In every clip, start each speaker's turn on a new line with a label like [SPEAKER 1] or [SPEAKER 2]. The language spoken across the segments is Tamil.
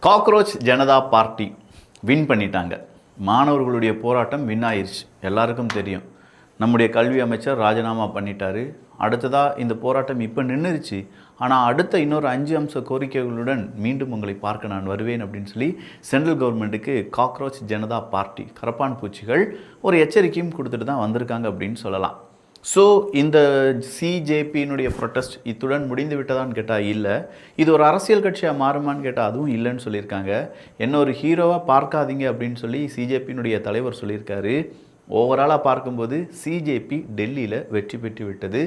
[SPEAKER 1] காக்ரோச் ஜனதா பார்ட்டி வின் பண்ணிட்டாங்க. மாணவர்களுடைய போராட்டம் வின் ஆயிடுச்சு. எல்லாருக்கும் தெரியும். நம்முடைய கல்வி அமைச்சர் ராஜினாமா பண்ணிட்டாரு. அடுத்ததாக இந்த போராட்டம் இப்போ நின்றுச்சு. ஆனால் அடுத்த இன்னொரு 5 அம்ச கோரிக்கைகளுடன் மீண்டும் உங்களை பார்க்க நான் வருவேன் அப்படின்னு சொல்லி சென்ட்ரல் கவர்மெண்ட்டுக்கு காக்ரோச் ஜனதா பார்ட்டி கரப்பான் பூச்சிகள் ஒரு எச்சரிக்கையும் கொடுத்துட்டு தான் வந்திருக்காங்க அப்படின்னு சொல்லலாம். ஸோ இந்த சிஜேபியினுடைய ப்ரொட்டஸ்ட் இத்துடன் முடிந்து விட்டதான்னு கேட்டால் இல்லை. இது ஒரு அரசியல் கட்சியாக மாறுமான்னு கேட்டால் அதுவும் இல்லைன்னு சொல்லியிருக்காங்க. என்ன ஒரு ஹீரோவாக பார்க்காதீங்க அப்படின்னு சொல்லி சிஜேபியினுடைய தலைவர் சொல்லியிருக்காரு. ஓவராலாக பார்க்கும்போது சிஜேபி டெல்லியில் வெற்றி பெற்று விட்டது.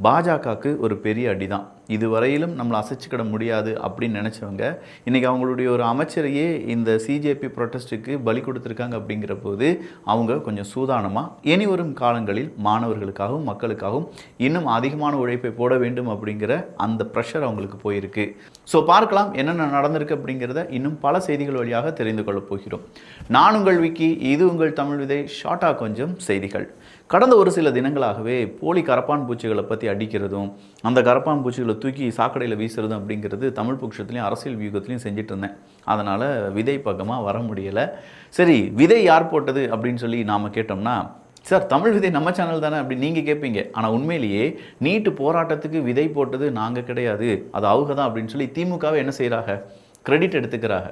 [SPEAKER 1] பாஜகவுக்கு ஒரு பெரிய அடி தான். இதுவரையிலும் நம்மளை அசைச்சிக்கிட முடியாது அப்படின்னு நினச்சவங்க இன்றைக்கி அவங்களுடைய ஒரு அமைச்சரையே இந்த சிஜேபி ப்ரொட்டஸ்ட்டுக்கு பலி கொடுத்துருக்காங்க. அப்படிங்கிற போது அவங்க கொஞ்சம் சூதானமாக இனி வரும் காலங்களில் மாணவர்களுக்காகவும் மக்களுக்காகவும் இன்னும் அதிகமான உழைப்பை போட வேண்டும் அப்படிங்கிற அந்த ப்ரெஷர் அவங்களுக்கு போயிருக்கு. ஸோ பார்க்கலாம் என்னென்ன நடந்திருக்கு அப்படிங்கிறத இன்னும் பல செய்திகள் வழியாக தெரிந்து கொள்ளப் போகிறோம். நான் உங்கள் விக்கி, இது உங்கள் தமிழ் விதை. ஷார்ட்டாக கொஞ்சம் செய்திகள். கடந்த ஒரு சில தினங்களாகவே போலி கரப்பான் பூச்சிகளை பற்றி அடிக்கிறதும் அந்த கரப்பான் பூச்சிகளை தூக்கி சாக்கடையில் வீசுறதும் அப்படிங்கிறது தமிழ் பட்சத்துலையும் அரசியல் வியூகத்துலையும் செஞ்சுட்டு இருந்தேன். அதனால் விதை பக்கமாக வர முடியலை. சரி, விதை யார் போட்டது அப்படின்னு சொல்லி நாம் கேட்டோம்னா, சார் தமிழ் விதை நம்ம சேனல் தானே அப்படி நீங்கள் கேட்பீங்க. ஆனால் உண்மையிலேயே நீட்டு போராட்டத்துக்கு விதை போட்டது நாங்கள் கிடையாது, அது அவங்க தான் அப்படின்னு சொல்லி திமுகவை என்ன செய்கிறாங்க, கிரெடிட் எடுத்துக்கிறாங்க.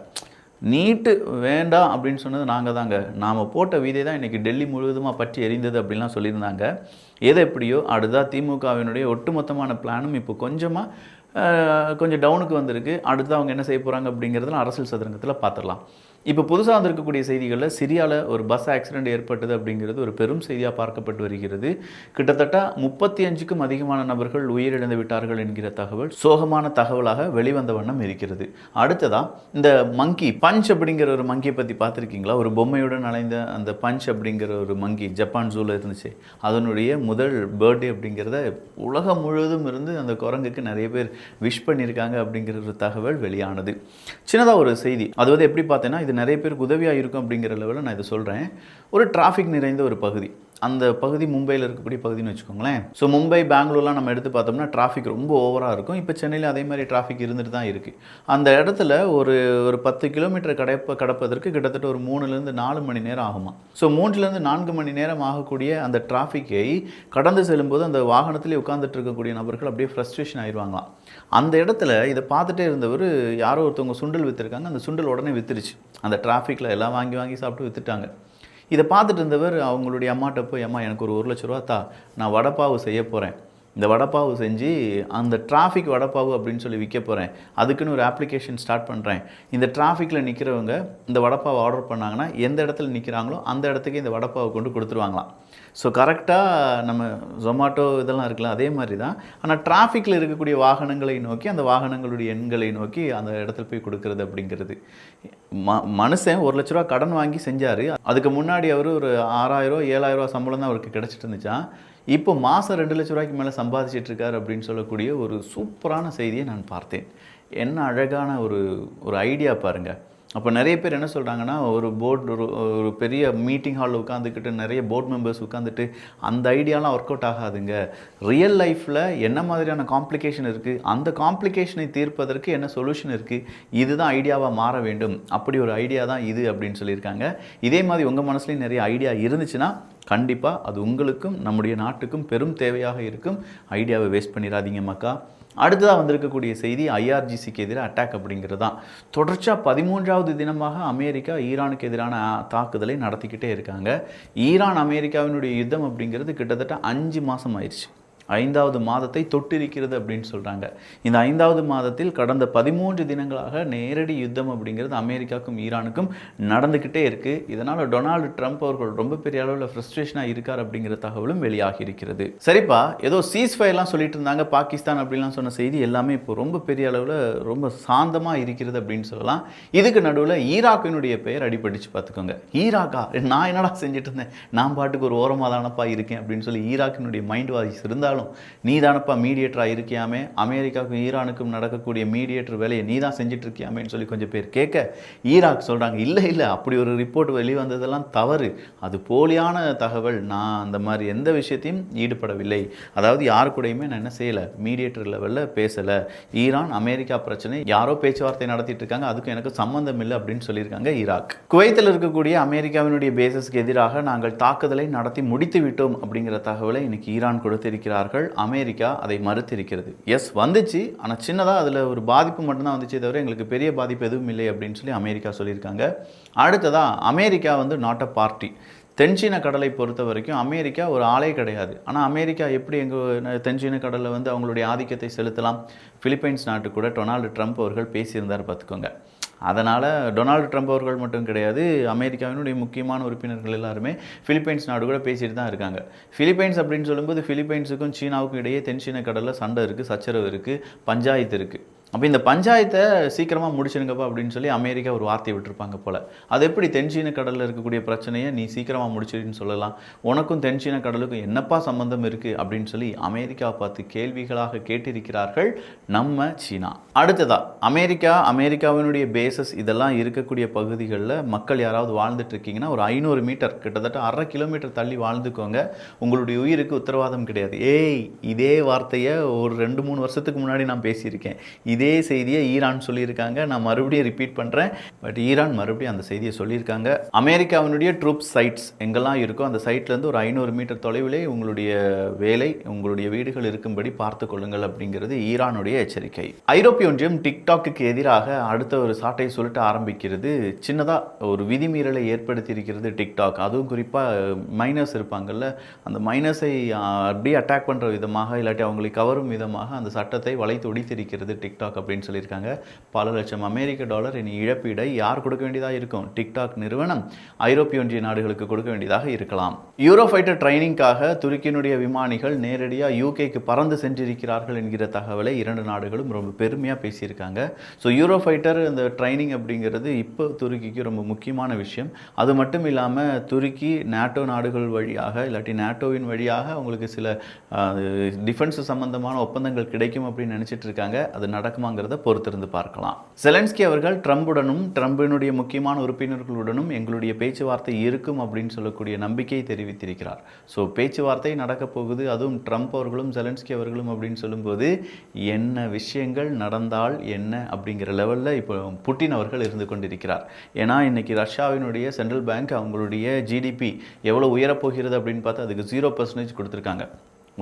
[SPEAKER 1] நீட்டு வேண்டாம் அப்படின்னு சொன்னது நாங்கள் தாங்க, நாம் போட்ட விதை தான் இன்றைக்கி டெல்லி முழுவதுமாக பற்றி எரிந்தது அப்படின்லாம் சொல்லியிருந்தாங்க. எது எப்படியோ அடுத்ததாக திமுகவினுடைய ஒட்டுமொத்தமான பிளானும் இப்போ கொஞ்சம் டவுனுக்கு வந்திருக்கு. அடுத்து அவங்க என்ன செய்ய போகிறாங்க அப்படிங்கிறதுலாம் அரசியல் சதுரங்கத்தில் பார்த்துடலாம். இப்போ புதுசாக வந்திருக்கக்கூடிய செய்திகளில் சிரியாவில் ஒரு பஸ் ஆக்சிடெண்ட் ஏற்பட்டது அப்படிங்கிறது ஒரு பெரும் செய்தியாக பார்க்கப்பட்டு வருகிறது. கிட்டத்தட்ட 35க்கும் அதிகமான நபர்கள் உயிரிழந்து விட்டார்கள் என்கிற தகவல் சோகமான தகவலாக வெளிவந்த வண்ணம் இருக்கிறது. அடுத்ததாக இந்த மங்கி பஞ்ச் அப்படிங்கிற ஒரு மங்கியை பற்றி பார்த்துருக்கீங்களா? ஒரு பொம்மையுடன் அலைந்த அந்த பஞ்ச் அப்படிங்கிற ஒரு மங்கி ஜப்பான் ஜூவில் இருந்துச்சு. அதனுடைய முதல் பர்த்டே அப்படிங்கிறத உலகம் முழுவதும் இருந்து அந்த குரங்குக்கு நிறைய பேர் விஷ் பண்ணியிருக்காங்க அப்படிங்கிற ஒரு தகவல் வெளியானது. சின்னதாக ஒரு செய்தி, அது வந்து எப்படி பார்த்தேன்னா இது நிறைய பேருக்கு உதவியாக இருக்கும் அப்படிங்கிற லெவலில் நான் இதை சொல்கிறேன். ஒரு டிராஃபிக் நிறைந்த ஒரு பகுதி, அந்த பகுதி மும்பையில் இருக்கக்கூடிய பகுதின்னு வச்சுக்கோங்களேன். ஸோ மும்பை, பெங்களூர்லாம் நம்ம எடுத்து பார்த்தோம்னா டிராஃபிக் ரொம்ப ஓவராக இருக்கும். இப்போ சென்னையில் அதே மாதிரி டிராஃபிக் இருந்துட்டு தான் இருக்குது. அந்த இடத்துல ஒரு 10 கிலோமீட்டர் கடப்பதற்கு கிட்டத்தட்ட ஒரு 3லேருந்து 4 மணி நேரம் ஆகுமா. ஸோ 3லேருந்து 4 மணி நேரம் ஆகக்கூடிய அந்த டிராஃபிக்கை கடந்து செல்லும்போது அந்த வாகனத்திலே உட்காந்துட்டு இருக்கக்கூடிய நபர்கள் அப்படியே ஃப்ரஸ்ட்ரேஷன் ஆயிடுவாங்களாம். அந்த இடத்துல இதை பார்த்துட்டே இருந்தவர் யாரோ ஒருத்தவங்க சுண்டல் விற்றுருக்காங்க. அந்த சுண்டல் உடனே விற்றுருச்சு. அந்த டிராஃபிக்கில் எல்லாம் வாங்கி சாப்பிட்டு விற்றுட்டாங்க. இதை பார்த்துட்டு இருந்தவர் அவங்களுடைய அம்மாட்ட போய், அம்மா எனக்கு ஒரு 1 லட்ச ரூபா தா, நான் வடைப்பாவு செய்ய போகிறேன், இந்த வடைப்பாவு செஞ்சு அந்த டிராஃபிக் வடைப்பாவு அப்படின்னு சொல்லி விற்க போகிறேன், அதுக்குன்னு ஒரு அப்ளிகேஷன் ஸ்டார்ட் பண்ணுறேன். இந்த டிராஃபிக்கில் நிற்கிறவங்க இந்த வடைப்பாவை ஆர்டர் பண்ணாங்கன்னா எந்த இடத்துல நிற்கிறாங்களோ அந்த இடத்துக்கு இந்த வடைப்பாவை கொண்டு கொடுத்துருவாங்களாம். ஸோ கரெக்டாக நம்ம ஜொமாட்டோ இதெல்லாம் இருக்கலாம், அதே மாதிரி தான். ஆனால் டிராஃபிக்கில் இருக்கக்கூடிய வாகனங்களை நோக்கி அந்த வாகனங்களுடைய எண்களை நோக்கி அந்த இடத்துல போய் கொடுக்கறது அப்படிங்கிறது. மனுஷன் 1 லட்ச ரூபா கடன் வாங்கி செஞ்சார். அதுக்கு முன்னாடி அவர் ஒரு 6000 7,000 சம்பளம் தான் அவருக்கு கிடச்சிட்டு இருந்துச்சான். இப்போ மாதம் 2 லட்ச ரூபாய்க்கு மேலே சம்பாதிச்சிட்டு இருக்காரு அப்படின்னு சொல்லக்கூடிய ஒரு சூப்பரான செய்தியை நான் பார்த்தேன். என்ன அழகான ஒரு ஐடியா பாருங்கள். அப்போ நிறைய பேர் என்ன சொல்கிறாங்கன்னா, ஒரு ஒரு பெரிய மீட்டிங் ஹாலில் உட்காந்துக்கிட்டு நிறைய போர்ட் மெம்பர்ஸ் உட்காந்துட்டு அந்த ஐடியாலாம் ஒர்க் அவுட் ஆகாதுங்க. ரியல் லைஃப்பில் என்ன மாதிரியான காம்ப்ளிகேஷன் இருக்குது, அந்த காம்ப்ளிகேஷனை தீர்ப்பதற்கு என்ன சொல்யூஷன் இருக்குது, இதுதான் ஐடியாவாக மாற வேண்டும். அப்படி ஒரு ஐடியா தான் இது அப்படின்னு சொல்லியிருக்காங்க. இதே மாதிரி உங்கள் மனசுலையும் நிறைய ஐடியா இருந்துச்சுன்னா கண்டிப்பாக அது உங்களுக்கும் நம்முடைய நாட்டுக்கும் பெரும் தேவையாக இருக்கும். ஐடியாவை வேஸ்ட் பண்ணிடாதீங்க மக்கா. அடுத்ததாக வந்திருக்கக்கூடிய செய்தி ஐஆர்ஜிசிக்கு எதிராக அட்டாக் அப்படிங்கிறது தான். தொடர்ச்சியாக 13வது தினமாக அமெரிக்கா ஈரானுக்கு எதிரான தாக்குதலை நடத்திக்கிட்டே இருக்காங்க. ஈரான் அமெரிக்காவினுடைய யுத்தம் அப்படிங்கிறது கிட்டத்தட்ட 5 மாதம் ஆயிடுச்சு. 5வது மாதத்தை தொட்டிருக்கிறது அப்படின்னு சொல்கிறாங்க. இந்த 5வது மாதத்தில் கடந்த 13 தினங்களாக நேரடி யுத்தம் அப்படிங்கிறது அமெரிக்காவுக்கும் ஈரானுக்கும் நடந்துக்கிட்டே இருக்குது. இதனால் டொனால்டு ட்ரம்ப் அவர்கள் ரொம்ப பெரிய அளவில் ஃப்ரஸ்ட்ரேஷனாக இருக்கார் அப்படிங்கிற தகவலும் வெளியாகி இருக்கிறது. சரிப்பா, ஏதோ சீஸ்ஃபயர்லாம் சொல்லிட்டு இருந்தாங்க பாகிஸ்தான் அப்படின்லாம் சொன்ன செய்தி எல்லாமே இப்போ ரொம்ப பெரிய அளவில் ரொம்ப சாந்தமாக இருக்கிறது அப்படின்னு சொல்லலாம். இதுக்கு நடுவில் ஈராக்கினுடைய பெயர் அடிபடிச்சு பார்த்துக்கோங்க. ஈராக்கா, நான் என்னடா செஞ்சுட்டு இருந்தேன், நான் பாட்டுக்கு ஒரு ஓரமாக தானப்பா இருக்கேன் அப்படின்னு சொல்லி ஈராக்கினுடைய மைண்ட் வாய்ஸ் இருந்தாலும் இருந்தாலும் நீ தானப்பா மீடியேட்டராக இருக்கியாமே, அமெரிக்காவுக்கும் ஈரானுக்கும் நடக்கக்கூடிய மீடியேட்டர் வேலையை நீ தான் செஞ்சுட்டு இருக்கியாமேன்னு சொல்லி கொஞ்சம் பேர் கேட்க, ஈராக் சொல்கிறாங்க இல்லை அப்படி ஒரு ரிப்போர்ட் வெளிவந்ததெல்லாம் தவறு, அது போலியான தகவல், நான் அந்த மாதிரி எந்த விஷயத்தையும் ஈடுபடவில்லை, அதாவது யாரு கூடயுமே நான் என்ன செய்யலை, மீடியேட்டர் லெவலில் பேசலை, ஈரான் அமெரிக்கா பிரச்சனை யாரோ பேச்சுவார்த்தை நடத்திட்டு இருக்காங்க, அதுக்கும் எனக்கு சம்மந்தம் இல்லை அப்படின்னு சொல்லியிருக்காங்க ஈராக். குவைத்தில் இருக்கக்கூடிய அமெரிக்காவினுடைய பேசஸ்க்கு எதிராக நாங்கள் தாக்குதலை நடத்தி முடித்து விட்டோம் அப்படிங்கிற தகவலை இன்னைக்கு ஈரான் கொடுத்திருக்கிறார்கள். அமெரிக்கா அதை மறுத்திருக்கிறது. எஸ் வந்துச்சு, ஆனால் சின்னதாக அதில் ஒரு பாதிப்பு மட்டும்தான் வந்துச்சே தவிர எங்களுக்கு பெரிய பாதிப்பு எதுவும் இல்லை அப்படின்னு சொல்லி அமெரிக்கா சொல்லியிருக்காங்க. அடுத்ததாக அமெரிக்கா நாட் அ பார்ட்டி. தென்சீன கடலை பொறுத்த வரைக்கும் அமெரிக்கா ஒரு ஆளே கிடையாது. ஆனால் அமெரிக்கா எப்படி எங்கள் தென்சீன கடலில் அவங்களுடைய ஆதிக்கத்தை செலுத்தலாம், பிலிப்பைன்ஸ் நாட்டு கூட டொனால்டு ட்ரம்ப் அவர்கள் பேசியிருந்தார் பார்த்துக்கோங்க. அதனால் டொனால்டு ட்ரம்ப் அவர்கள் மட்டும் கிடையாது, அமெரிக்காவினுடைய முக்கியமான உறுப்பினர்கள் எல்லாருமே பிலிப்பைன்ஸ் நாடு கூட பேசிட்டு தான் இருக்காங்க. பிலிப்பைன்ஸ் அப்படின்னு சொல்லும்போது பிலிப்பைன்ஸுக்கும் சீனாவுக்கும் இடையே தென்சீன கடலில் சண்டை இருக்குது, சச்சரவு இருக்குது, பஞ்சாயத்து இருக்குது. அப்போ இந்த பஞ்சாயத்தை சீக்கிரமாக முடிச்சிருங்கப்பா அப்படின்னு சொல்லி அமெரிக்கா ஒரு வார்த்தையை விட்டுருப்பாங்க போல். அது எப்படி தென்சீன கடலில் இருக்கக்கூடிய பிரச்சனையை நீ சீக்கிரமாக முடிச்சிருன்னு சொல்லலாம், உனக்கும் தென்சீன கடலுக்கும் என்னப்பா சம்பந்தம் இருக்குது அப்படின்னு சொல்லி அமெரிக்காவை பார்த்து கேள்விகளாக கேட்டிருக்கிறார்கள் நம்ம சீனா. அடுத்ததா அமெரிக்காவினுடைய பேசஸ் இதெல்லாம் இருக்கக்கூடிய பகுதிகளில் மக்கள் யாராவது வாழ்ந்துட்டு இருக்கீங்கன்னா ஒரு 500 மீட்டர் கிட்டத்தட்ட 1/2 கிலோமீட்டர் தள்ளி வாழ்ந்துக்கோங்க, உங்களுடைய உயிருக்கு உத்தரவாதம் கிடையாது. இதே வார்த்தையை ஒரு 2-3 வருஷத்துக்கு முன்னாடி நான் பேசியிருக்கேன். இதே செய்தியை ஈரான் சொல்லியிருக்காங்க, நான் மறுபடியும் ரிப்பீட் பண்ணுறேன். பட் ஈரான் மறுபடியும் அந்த செய்தியை சொல்லியிருக்காங்க. அமெரிக்காவினுடைய ட்ரூப் சைட்ஸ் எங்கெல்லாம் இருக்கோ அந்த சைட்லேருந்து ஒரு 500 மீட்டர் தொலைவிலே உங்களுடைய வேலை, உங்களுடைய வீடுகள் இருக்கும்படி பார்த்து கொள்ளுங்கள் அப்படிங்கிறது ஈரானுடைய எச்சரிக்கை. ஐரோப்பிய ஒன்றியம் டிக்டாக்கு எதிராக அடுத்த ஒரு சாட்டை சொல்லிட்டு ஆரம்பிக்கிறது. சின்னதாக ஒரு விதிமீறலை ஏற்படுத்தி இருக்கிறது டிக்டாக். அதுவும் குறிப்பாக மைனர்ஸ் இருப்பாங்கல்ல, அந்த மைனர்ஸை அப்படியே அட்டாக் பண்ணுற விதமாக இல்லாட்டி அவங்களை கவரும் விதமாக அந்த சட்டத்தை வளைத்து ஒடித்திருக்கிறது டிக்டாக் அப்படின்னு சொல்லியிருக்காங்க. பல லட்சம் அமெரிக்க டாலர் இனி இழப்பீடை யார் கொடுக்க வேண்டியதாக இருக்கும், டிக்டாக் நிறுவனம் ஐரோப்பிய ஒன்றிய நாடுகளுக்கு கொடுக்க வேண்டியதாக இருக்கலாம். யூரோ ஃபைட்டர் ட்ரைனிங்காக துருக்கியினுடைய விமானிகள் நேரடியாக யூகேக்கு பறந்து சென்றிருக்கிறார்கள் என்கிற தகவலை 2 நாடுகளும் ரொம்ப பெருமையாக பேசியிருக்காங்க. ஸோ யூரோ ஃபைட்டர் இந்த ட்ரைனிங் அப்படிங்கிறது இப்போ துருக்கிக்கு ரொம்ப முக்கியமான விஷயம். அது மட்டும் இல்லாமல் துருக்கி நேட்டோ நாடுகள் வழியாக இல்லாட்டி நேட்டோவின் வழியாக அவங்களுக்கு சில டிஃபென்ஸ் சம்பந்தமான ஒப்பந்தங்கள் கிடைக்கும் அப்படின்னு நினச்சிட்டு இருக்காங்க. அது நடக்குமாங்கிறத பொறுத்திருந்து பார்க்கலாம். செலன்ஸ்கி அவர்கள் ட்ரம்பினுடைய முக்கியமான உறுப்பினர்களுடனும் எங்களுடைய பேச்சுவார்த்தை இருக்கும் அப்படின்னு சொல்லக்கூடிய நம்பிக்கையை தெரிவித்திருக்கிறார். ஸோ பேச்சுவார்த்தை நடக்க போகுது, அதுவும் ட்ரம்ப் அவர்களும் செலன்ஸ்கி அவர்களும் அப்படின்னு சொல்லும்போது என்ன விஷயங்கள் நடந்தால் என்ன அப்படிங்கிற லெவலில் இப்போ புட்டின் அவர்கள் இருந்து கொண்டிருக்கிறார். ஏன்னா இன்னைக்கு ரஷ்யாவினுடைய சென்ட்ரல் பேங்க் அவங்களுடைய ஜிடிபி எவ்வளோ உயரப்போகிறது அப்படின்னு பார்த்து அதுக்கு 0% கொடுத்துருக்காங்க.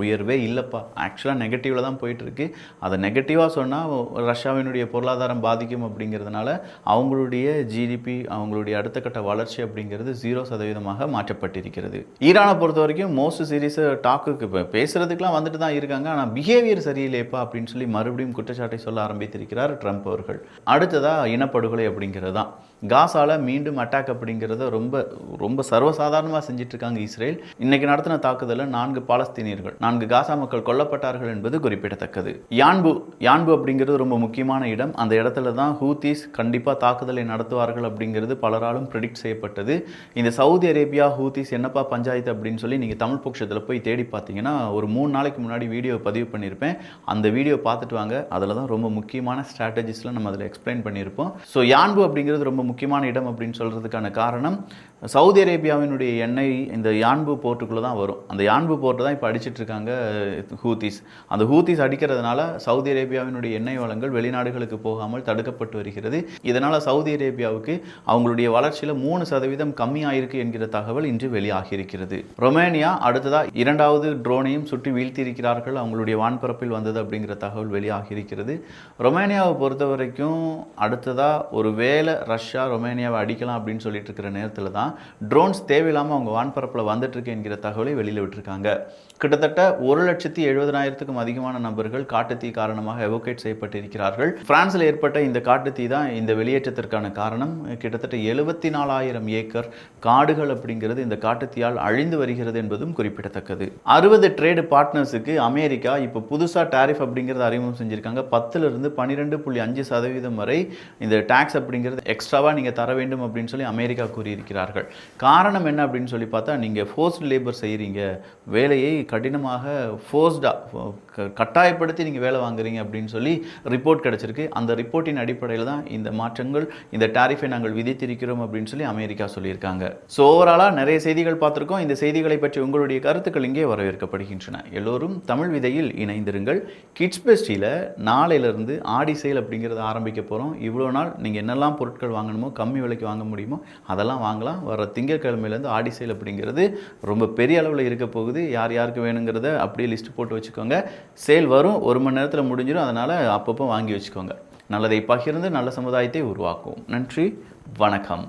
[SPEAKER 1] உயர்வே இல்லைப்பா, ஆக்சுவலாக நெகட்டிவில் தான் போயிட்டுருக்கு. அதை நெகட்டிவாக சொன்னால் ரஷ்யாவினுடைய பொருளாதாரம் பாதிக்கும் அப்படிங்கிறதுனால அவங்களுடைய ஜிடிபி, அவங்களுடைய அடுத்த கட்ட வளர்ச்சி அப்படிங்கிறது 0% மாற்றப்பட்டிருக்கிறது. ஈரானை பொறுத்த வரைக்கும் மோஸ்ட் சீரியஸை டாக்குக்கு இப்போ பேசுகிறதுக்கெலாம் வந்துட்டு தான் இருக்காங்க, ஆனால் பிஹேவியர் சரியில்லைப்பா அப்படின்னு சொல்லி மறுபடியும் குற்றச்சாட்டை சொல்ல ஆரம்பித்திருக்கிறார் ட்ரம்ப் அவர்கள். அடுத்ததாக இனப்படுகொலை அப்படிங்கிறது தான். காசால மீண்டும் அட்டாக் அப்படிங்கிறத ரொம்ப ரொம்ப சர்வசாதாரணமாக செஞ்சுட்டு இருக்காங்க இஸ்ரேல். இன்னைக்கு நடத்தின தாக்குதலில் 4 பாலஸ்தீனியர்கள் 4 காசா மக்கள் கொல்லப்பட்டார்கள் என்பது குறிப்பிடத்தக்கது. யான்பு அப்படிங்கிறது ரொம்ப முக்கியமான இடம். அந்த இடத்துல தான் ஹூத்திஸ் கண்டிப்பாக தாக்குதலை நடத்துவார்கள் அப்படிங்கிறது பலராலும் ப்ரெடிக்ட் செய்யப்பட்டது. இந்த சவுதி அரேபியா ஹூத்திஸ் என்னப்பா பஞ்சாயத்து அப்படின்னு சொல்லி நீங்கள் தமிழ் பட்சத்தில் போய் தேடி பார்த்தீங்கன்னா ஒரு 3 நாளைக்கு முன்னாடி வீடியோ பதிவு பண்ணியிருப்பேன். அந்த வீடியோ பார்த்துட்டு வாங்க, அதில் தான் ரொம்ப முக்கியமான ஸ்ட்ராட்டஜிஸ்லாம் நம்ம அதில் எக்ஸ்பிளைன் பண்ணியிருப்போம். ஸோ யான்பு அப்படிங்கிறது ரொம்ப முக்கியமான இடம் அப்படின்னு சொல்கிறதுக்கான காரணம் சவுதி அரேபியாவினுடைய எண்ணெய் இந்த யான்பு போர்ட்டுக்குள்ளே தான் வரும். அந்த யான்பு போர்ட்டு தான் இப்போ அடிச்சிட்டு இருக்காங்க ஹூத்திஸ். அந்த ஹூத்திஸ் அடிக்கிறதுனால சவுதி அரேபியாவினுடைய எண்ணெய் வளங்கள் வெளிநாடுகளுக்கு போகாமல் தடுக்கப்பட்டு வருகிறது. இதனால் சவுதி அரேபியாவுக்கு அவங்களுடைய வளர்ச்சியில் 3% கம்மியாயிருக்கு என்கிற தகவல் இன்று வெளியாகியிருக்கிறது. ரொமேனியா அடுத்ததாக 2வது ட்ரோனையும் சுற்றி வீழ்த்தியிருக்கிறார்கள், அவங்களுடைய வான்பரப்பில் வந்தது அப்படிங்கிற தகவல் வெளியாகியிருக்கிறது. ரொமேனியாவை பொறுத்த வரைக்கும் அடுத்ததாக ஒரு வேளை ரஷ்யா ரொமேனியாவை அடிக்கலாம் அப்படின்னு சொல்லிட்டு இருக்கிற நேரத்தில் தான் ட்ரோன்ஸ் தேவையில்லாமல் அவங்க வான்பரப்பில் வந்துட்டு இருக்கு என்கிற தகவலை வெளியில் விட்டுருக்காங்க. கிட்டத்தட்ட 1,70,000க்கும் அதிகமான நபர்கள் காட்டுத்தீ காரணமாக எவோகேட் செய்யப்பட்டிருக்கிறார்கள். பிரான்சில் ஏற்பட்ட இந்த காட்டுத்தீ தான் இந்த வெளியேற்றத்திற்கான காரணம். கிட்டத்தட்ட 74,000 ஏக்கர் காடுகள் அப்படிங்கிறது இந்த காட்டுத்தீயால் அழிந்து வருகிறது என்பதும் குறிப்பிடத்தக்கது. 60 ட்ரேடு பார்ட்னர்ஸுக்கு அமெரிக்கா இப்போ புதுசாக டாரிஃப் அப்படிங்கிறது அறிமுகம் செஞ்சுருக்காங்க. 10லிருந்து 12.5% வரை இந்த டாக்ஸ் அப்படிங்கிறது எக்ஸ்ட்ராவாக நீங்கள் தர வேண்டும் அப்படின்னு சொல்லி அமெரிக்கா கூறியிருக்கிறார்கள். சொல்வார்கள். காரணம் என்ன அப்படின்னு சொல்லி பார்த்தா, நீங்கள் ஃபோர்ஸ்ட் லேபர் செய்கிறீங்க, வேலையை கடினமாக கட்டாயப்படுத்தி நீங்கள் வேலை வாங்குறீங்க அப்படின்னு சொல்லி ரிப்போர்ட் கிடச்சிருக்கு. அந்த ரிப்போர்ட்டின் அடிப்படையில் தான் இந்த மாற்றங்கள், இந்த டாரிஃபை நாங்கள் விதித்திருக்கிறோம் அப்படின்னு சொல்லி அமெரிக்கா சொல்லியிருக்காங்க. ஸோ ஓவராலாக நிறைய செய்திகள் பார்த்துருக்கோம். இந்த செய்திகளை பற்றி உங்களுடைய கருத்துக்கள் இங்கே வரவேற்கப்படுகின்றன. எல்லோரும் தமிழ் விதையில் இணைந்திருங்கள். கிட்ஸ் பெஸ்டியில் நாளையிலிருந்து ஆடி சேல் அப்படிங்கிறத ஆரம்பிக்க போகிறோம். இவ்வளோ நாள் நீங்கள் என்னெல்லாம் பொருட்கள் வாங்கணுமோ, கம்மி விலைக்கு வாங்க முடியுமோ அதெல்லாம் வாங்கலாம். வர திங்கட்கிழமையிலேருந்து ஆடி சேல் அப்படிங்கிறது ரொம்ப பெரிய அளவில் இருக்க போகுது. யார் யாருக்கு வேணுங்கிறத அப்படியே லிஸ்ட் போட்டு வச்சுக்கோங்க. சேல் வரும், 1 மணி நேரத்தில் முடிஞ்சிடும். அதனால் அப்பப்போ வாங்கி வச்சுக்கோங்க. நல்லதை பகிர்ந்து நல்ல சமுதாயத்தை உருவாக்குவோம். நன்றி, வணக்கம்.